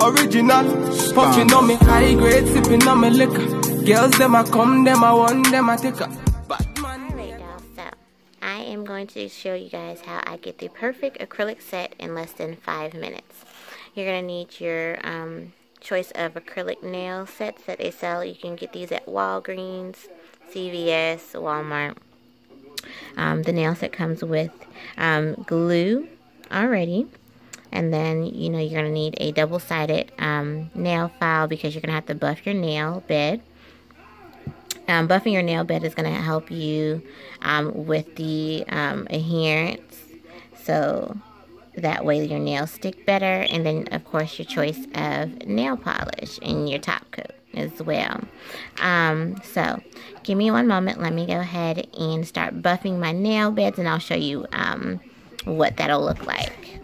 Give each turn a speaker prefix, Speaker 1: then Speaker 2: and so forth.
Speaker 1: Original, puffing on me high grade, sipping on me liquor. Girls, them a come, them a want, them a take up.
Speaker 2: Alright, y'all, so I am going to show you guys how I get the perfect acrylic set in less than 5 minutes. You're going to need your choice of acrylic nail sets that they sell. You can get these at Walgreens, CVS, Walmart. The nail set comes with glue already. And then, you know, you're going to need a double-sided nail file because you're going to have to buff your nail bed. Buffing your nail bed is going to help you with the adherence, so that way your nails stick better. And then, of course, your choice of nail polish and your top coat as well. So, give me one moment. Let me go ahead and start buffing my nail beds, and I'll show you what that'll look like.